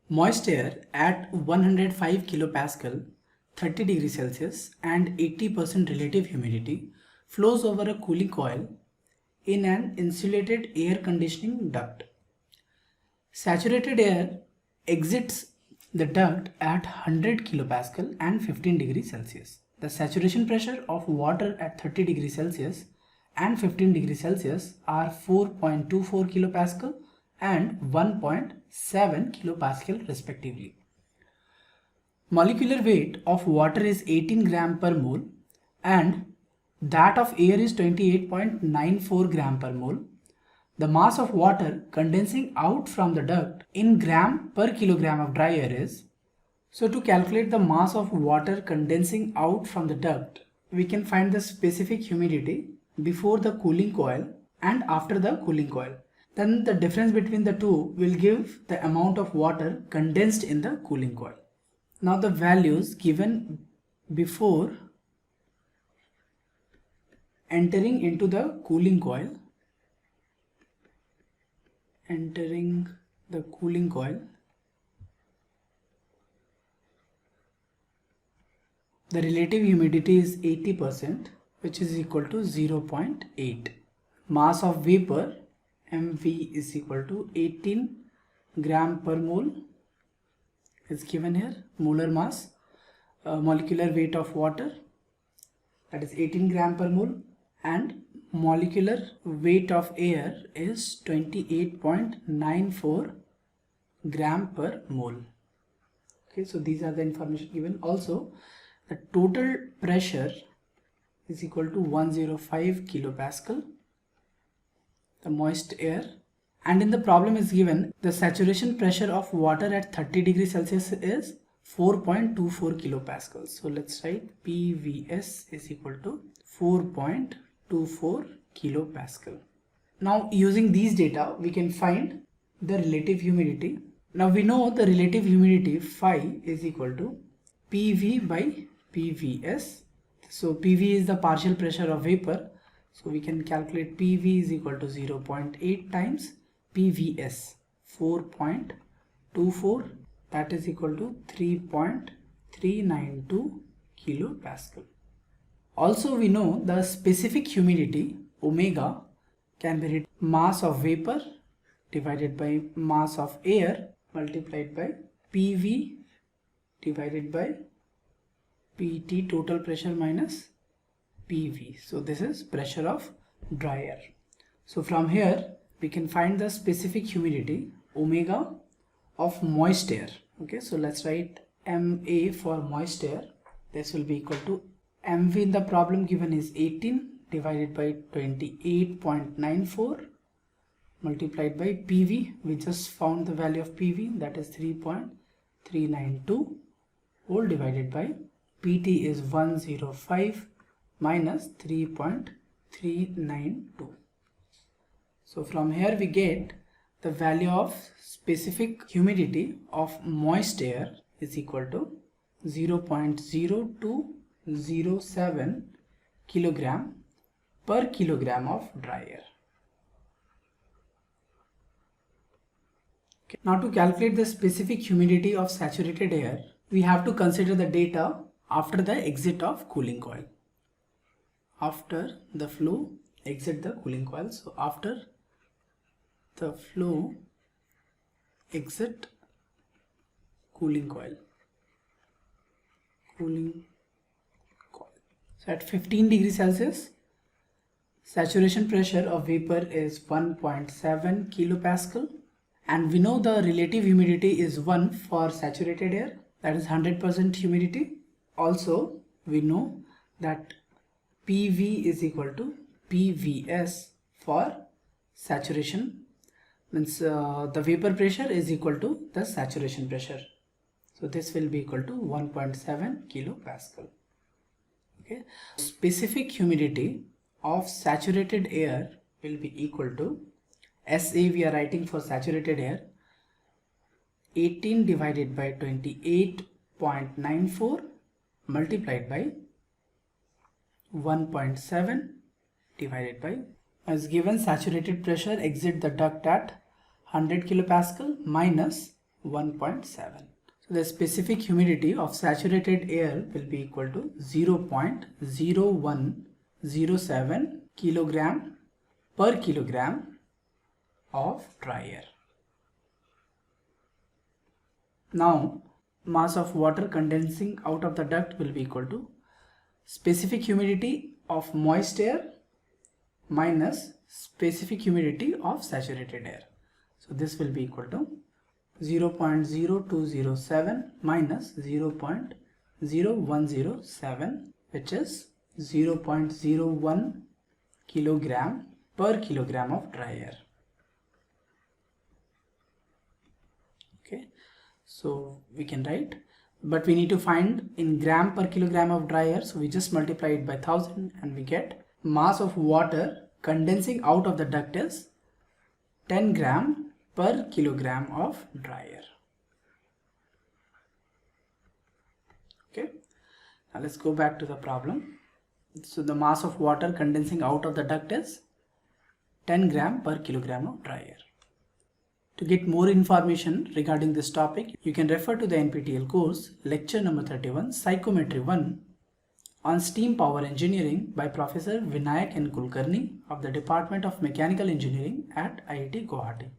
Moist air at 105 kilopascal, 30 degrees Celsius and 80% relative humidity flows over a cooling coil in an insulated air conditioning duct. Saturated air exits the duct at 100 kilopascal and 15 degrees Celsius. The saturation pressure of water at 30 degrees Celsius and 15 degrees Celsius are 4.24 kilopascal and 1.7 kilopascal respectively. Molecular weight of water is 18 gram per mole and that of air is 28.94 gram per mole. The mass of water condensing out from the duct in gram per kilogram of dry air is. So to calculate the mass of water condensing out from the duct, we can find the specific humidity before the cooling coil and after the cooling coil. Then the difference between the two will give the amount of water condensed in the cooling coil. Now the values given before entering into the cooling coil. Entering the cooling coil, the relative humidity is 80%, which is equal to 0.8. Mass of vapor mv is equal to 18 gram per mole is given here. Molar mass, molecular weight of water, that is 18 gram per mole, and molecular weight of air is 28.94 gram per mole. Okay, so these are the information given. Also, the total pressure is equal to 105 kilopascal, the moist air, and in the problem is given the saturation pressure of water at 30 degrees Celsius is 4.24 kilopascals. So let's write PVS is equal to 4.24 kilopascal. Now using these data we can find the relative humidity. Now we know the relative humidity phi is equal to PV by PVS. So PV is the partial pressure of vapor. So we can calculate PV is equal to 0.8 times PVS, 4.24, that is equal to 3.392 kilopascal. Also we know the specific humidity omega can be written mass of vapor divided by mass of air multiplied by PV divided by PT, total pressure, minus PV. So this is pressure of dry air. So from here we can find the specific humidity omega of moist air. Okay, so let's write MA for moist air. This will be equal to MV in the problem given is 18 divided by 28.94 multiplied by PV. We just found the value of PV, that is 3.392, whole divided by PT is 105 minus 3.392. So from here we get the value of specific humidity of moist air is equal to 0.0207 kilogram per kilogram of dry air. Okay. Now to calculate the specific humidity of saturated air, we have to consider the data after the exit of cooling coil. After the flow, exit the cooling coil. So after the flow, exit cooling coil. Cooling coil. So at 15 degrees Celsius, saturation pressure of vapor is 1.7 kilopascal, and we know the relative humidity is 1 for saturated air, that is 100% humidity. Also we know that PV is equal to PVS for saturation, means the vapor pressure is equal to the saturation pressure. So this will be equal to 1.7 kilopascal. Okay. Specific humidity of saturated air will be equal to SA, we are writing for saturated air, 18 divided by 28.94 multiplied by 1.7 divided by, as given, saturated pressure exit the duct at 100 kilopascal minus 1.7. So the specific humidity of saturated air will be equal to 0.0107 kilogram per kilogram of dry air. Now mass of water condensing out of the duct will be equal to specific humidity of moist air minus specific humidity of saturated air. So this will be equal to 0.0207 minus 0.0107, which is 0.01 kilogram per kilogram of dry air. Okay, so we can write, but we need to find in gram per kilogram of dry air, so we just multiply it by 1000 and we get mass of water condensing out of the duct is 10 gram per kilogram of dry air. Okay, now let's go back to the problem. So the mass of water condensing out of the duct is 10 gram per kilogram of dry air. To get more information regarding this topic, you can refer to the NPTEL course lecture number 31, Psychometry 1 on Steam Power Engineering by Professor Vinayak N. Kulkarni of the Department of Mechanical Engineering at IIT Guwahati.